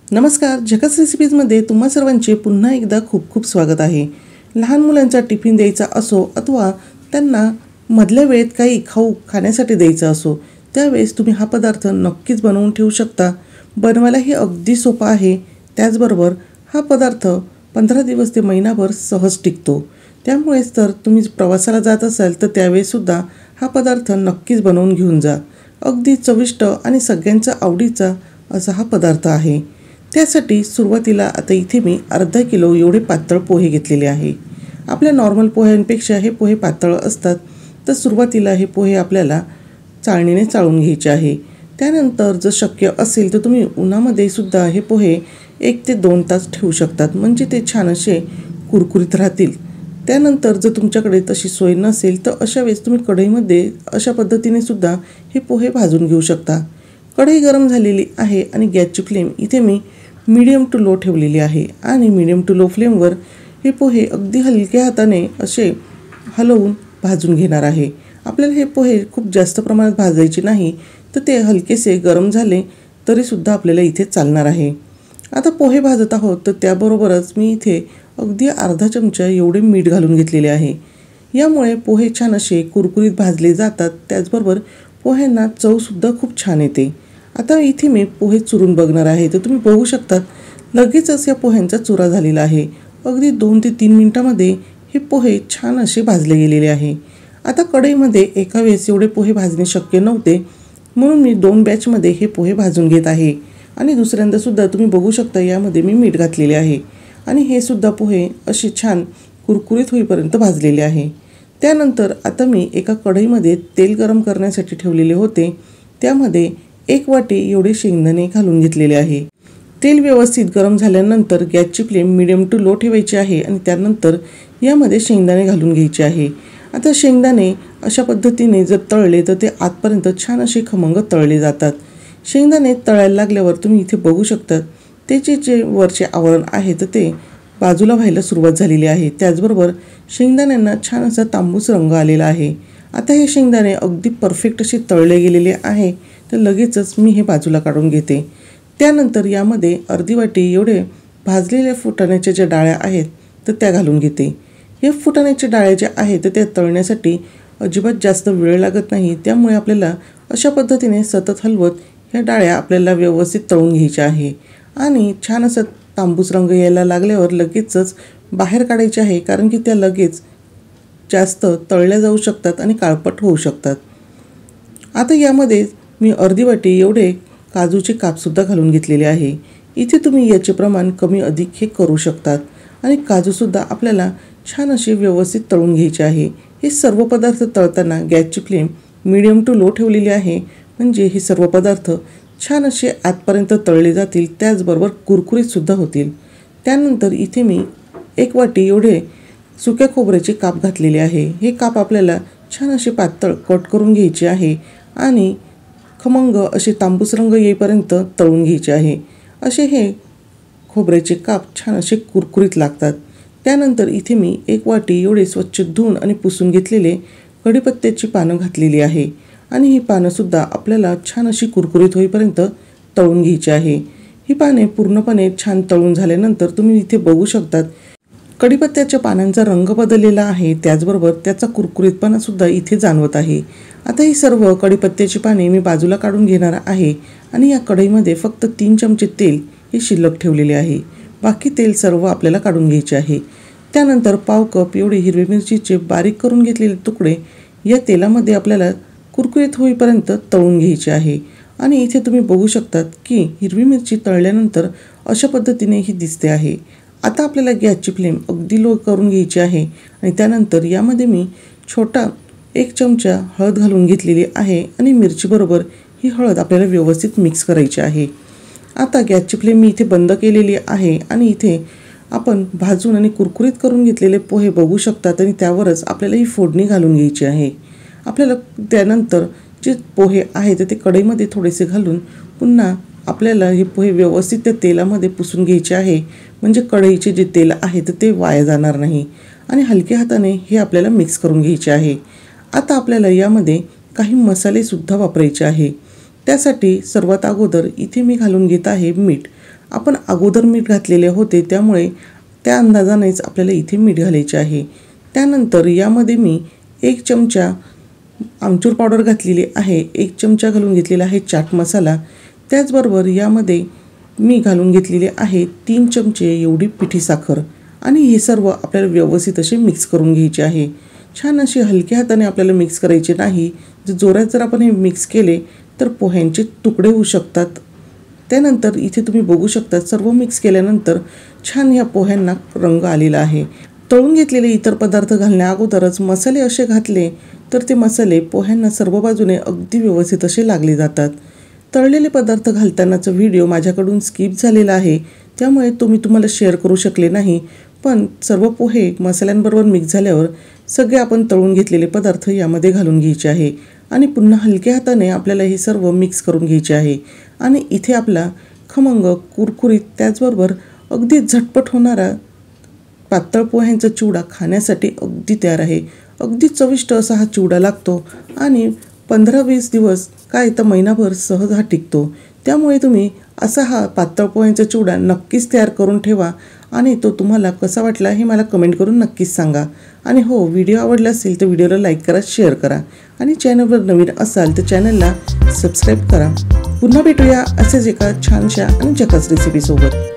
नमस्कार, झकास रेसिपीजमध्ये तुम्हा सर्वांचे पुन्हा एकदा खूप खूप स्वागत आहे। लहान मुलांचा टिफिन द्यायचा असो अथवा त्यांना मधल्या वेळेत काही खाऊ खाण्यासाठी द्यायचा असो, त्यावेळेस तुम्ही हा पदार्थ नक्कीच बनवून ठेवू शकता। बनवायलाही अगदी सोपा आहे। त्याचबरोबर हा पदार्थ 15 दिवस ते महिनाभर सहज टिकतो। त्यामुळेच तर तुम्ही प्रवासाला जात असाल तर त्यावेळेस सुद्धा हा पदार्थ नक्कीच बनवून घेऊन जा। अगदी चविष्ट आणि सगळ्यांचा आवडीचा असा हा पदार्थ आहे। त्यासाठी सुरुवातीला आता इथे मी अर्धा किलो एवढे पातळ पोहे घेतलेले आहे। आपल्या नॉर्मल पोह्यांपेक्षा हे पोहे पातळ असतात, तर सुरुवातीला हे पोहे आपल्याला चाळणीने चाळून घ्यायचे आहे। त्यानंतर जर शक्य असेल तर तुम्ही उन्हामध्ये सुद्धा हे पोहे 1 ते 2 तास ठेवू शकतात, म्हणजे ते छान असे कुरकुरीत राहतील। त्यानंतर जर तुमच्याकडे तशी सोय नसेल तर अशा वेळेस तुम्ही कढईमध्ये अशा पद्धतीने सुद्धा हे पोहे भाजून घेऊ शकता। कढई गरम झालेली आहे आणि गॅसची फ्लेम इथे मी मीडियम टू लो ठेवलेली आहे आणि मीडियम टू लो फ्लेमवर हे पोहे अगदी हलक्या हाताने असे हलवून भाजून घेणार आहे। आपल्याला हे पोहे खूप जास्त प्रमाणात भाजायचे नाही, तर ते हलकेसे गरम झाले तरीसुद्धा आपल्याला इथे चालणार आहे। आता पोहे भाजत आहोत तर त्याबरोबरच मी इथे अगदी अर्धा चमचा एवढे मीठ घालून घेतलेले आहे। यामुळे पोहे छान असे कुरकुरीत भाजले जातात, त्याचबरोबर पोह्यांना चवसुद्धा खूप छान येते। आता इथे मी पोहे चुरून बघणार आहे, तर तुम्ही बघू शकता लगेचच या पोह्यांचा चुरा झालेला आहे। अगदी 2 ते 3 मिनिटांमध्ये हे पोहे छान असे भाजले गेलेले आहे। आता कढईमध्ये एका वेळेस एवढे पोहे भाजणे शक्य नव्हते, म्हणून मी 2 बॅचमध्ये हे पोहे भाजून घेत आहे। आणि दुसऱ्यांदा सुद्धा तुम्ही बघू शकता यामध्ये मी मीठ घातलेले आहे आणि हे सुद्धा पोहे असे छान कुरकुरीत होईपर्यंत भाजलेले आहे। त्यानंतर आता मी एका कढईमध्ये तेल गरम करण्यासाठी ठेवलेले होते, त्यामध्ये 1 वाटी एवढे शेंगदाणे घालून घेतलेले आहे। तेल व्यवस्थित गरम झाल्यानंतर गॅसची फ्लेम मीडियम टू लो ठेवायची आहे आणि त्यानंतर यामध्ये शेंगदाणे घालून घ्यायचे आहे। आता शेंगदाणे अशा पद्धतीने जर तळले तर ते आतपर्यंत छान असे खमंग तळले जातात। शेंगदाणे तळायला लागल्यावर तुम्ही इथे बघू शकता त्याचे जे वरचे आवरण आहे तर ते बाजूला व्हायला सुरुवात झालेली आहे। त्याचबरोबर शेंगदाण्यांना छान असा तांबूस रंग आलेला आहे। आता हे शेंगदाणे अगदी परफेक्ट असे तळले गेलेले आहे, तर लगेचच मी हे बाजूला काढून घेते। त्यानंतर यामध्ये अर्धी वाटी एवढे भाजलेल्या फुटाण्याच्या ज्या डाळ्या आहेत तर त्या घालून घेते। हे फुटाण्याच्या डाळ्या ज्या आहेत तर त्या तळण्यासाठी अजिबात जास्त वेळ लागत नाही, त्यामुळे आपल्याला अशा पद्धतीने सतत हलवत ह्या डाळ्या आपल्याला व्यवस्थित तळून घ्यायच्या आहे आणि छान असं तांबूस रंग यायला लागल्यावर लगेचच बाहेर काढायचे आहे, कारण की त्या लगेच जास्त तळल्या जाऊ शकतात आणि काळपट होऊ शकतात। आता यामध्ये मी अर्धी वाटी एवढे काजूचे कापसुद्धा घालून घेतलेले आहे। इथे तुम्ही याचे प्रमाण कमी अधिक हे करू शकतात आणि काजूसुद्धा आपल्याला छान असे व्यवस्थित तळून घ्यायचे आहे। हे सर्व पदार्थ तळताना गॅसची फ्लेम मीडियम टू लो ठेवलेली आहे, म्हणजे हे सर्व पदार्थ छान असे आतपर्यंत तळले जातील, त्याचबरोबर कुरकुरीतसुद्धा होतील। त्यानंतर इथे मी 1 वाटी एवढे सुक्या खोबऱ्याचे काप घातलेले आहे। हे काप आपल्याला छान असे पातळ कट करून घ्यायचे आहे आणि खमंग असे तांबूस रंग येईपर्यंत तळून घ्यायचे आहे। असे हे खोबऱ्याचे काप छान असे कुरकुरीत लागतात। त्यानंतर इथे मी 1 वाटी एवढे स्वच्छ धुवून आणि पुसून घेतलेले कढीपत्त्याची पानं घातलेली आहे आणि ही पानंसुद्धा आपल्याला छान अशी कुरकुरीत होईपर्यंत तळून घ्यायची आहे। ही पाने पूर्णपणे छान तळून झाल्यानंतर तुम्ही इथे बघू शकतात कढीपत्त्याच्या पानांचा रंग बदललेला आहे, त्याचबरोबर त्याचा कुरकुरीतपणासुद्धा इथे जाणवत आहे। आता ही सर्व कढीपत्त्याची पाने मी बाजूला काढून घेणार आहे आणि या कढईमध्ये फक्त 3 चमचे तेल हे शिल्लक ठेवलेले आहे। बाकी तेल सर्व आपल्याला काढून घ्यायचे आहे। त्यानंतर पाव कप एवढे हिरवी मिरचीचे बारीक करून घेतलेले तुकडे या तेलामध्ये आपल्याला कुरकुरीत होईपर्यंत तळून घ्यायचे आहे आणि इथे तुम्ही बघू शकतात की हिरवी मिरची तळल्यानंतर अशा पद्धतीने ही दिसते आहे। आता आपल्याला गॅसची फ्लेम अगदी लो करून घ्यायची आहे आणि त्यानंतर यामध्ये मी छोटा 1 चमचा हळद घालून घेतलेली आहे आणि मिरचीबरोबर ही हळद आपल्याला व्यवस्थित मिक्स करायची आहे। आता गॅसची फ्लेम मी इथे बंद केलेली आहे आणि इथे आपण भाजून आणि कुरकुरीत करून घेतलेले पोहे बघू शकतात आणि त्यावरच आपल्याला ही फोडणी घालून घ्यायची आहे। आपल्याला त्यानंतर जे पोहे आहेत ते कढईमध्ये थोडेसे घालून पुन्हा आपल्याला हे पोहे व्यवस्थित त्या तेलामध्ये पुसून घ्यायचे आहे, म्हणजे कढईचे जे तेल आहे तर ते वाया जाणार नाही आणि हलक्या हाताने हे आपल्याला मिक्स करून घ्यायचे आहे। आता आपल्याला यामध्ये काही मसालेसुद्धा वापरायचे आहे। त्यासाठी सर्वात अगोदर इथे मी घालून घेत आहे मीठ। आपण अगोदर मीठ घातलेले होते, त्यामुळे त्या अंदाजानेच आपल्याला इथे मीठ घालायचे आहे। त्यानंतर यामध्ये मी 1 चमचा आमचूर पावडर घातलेली आहे, 1 चमचा घालून घेतलेला आहे चाट मसाला। त्याचबरोबर यामध्ये मी घालून घेतलेली आहे 3 चमचे एवढी पिठी साखर आणि हे सर्व आपल्याला व्यवस्थित असे मिक्स करून घ्यायचे आहे। छान असे हलक्या हाताने आपल्याला मिक्स करायचे नाही, जोरात जर आपण हे मिक्स केले तर पोह्यांचे तुकडे होऊ शकतात। त्यानंतर इथे तुम्ही बघू शकता सर्व मिक्स केल्यानंतर छान या पोह्यांना रंग आलेला आहे। तळून घेतलेले इतर पदार्थ घालण्या अगोदरच मसाले असे घातले तर ते मसाले पोह्यांना सर्व बाजूने अगदी व्यवस्थित असे लागले जातात। तळलेले पदार्थ घालतानाचा व्हिडिओ माझ्याकडून स्किप झालेला आहे, त्यामुळे मी तुम्हाला शेअर करू शकले नाही। पण सर्व पोहे मसाल्यांबरोबर मिक्स झाल्यावर सगळे आपण तळून घेतलेले पदार्थ यामध्ये घालून घ्यायचे आहे आणि पुन्हा हलक्या हाताने आपल्याला हे सर्व मिक्स करून घ्यायचे आहे। आणि इथे आपला खमंग, कुरकुरीत, त्याचबरोबर अगदी झटपट होणारा पातळ पोह्यांचा चिवडा खाण्यासाठी अगदी तयार आहे। अगदी चविष्ट असा हा चिवडा लागतो आणि 15-20 दिवस काय तर महिनाभर सहज हा टिकतो। त्यामुळे तुम्ही असा हा पातळ पोह्यांचा चिवडा नक्कीच तयार करून ठेवा आणि तो तुम्हाला कसा वाटला हे मला कमेंट करून नक्कीच सांगा। आणि हो, व्हिडिओ आवडला असेल तर व्हिडिओला लाईक करा, शेअर करा आणि चॅनलवर नवीन असाल तर चॅनलला सबस्क्राईब करा। पुन्हा भेटूया असेच एका छानशा आणि झकास रेसिपीसोबत।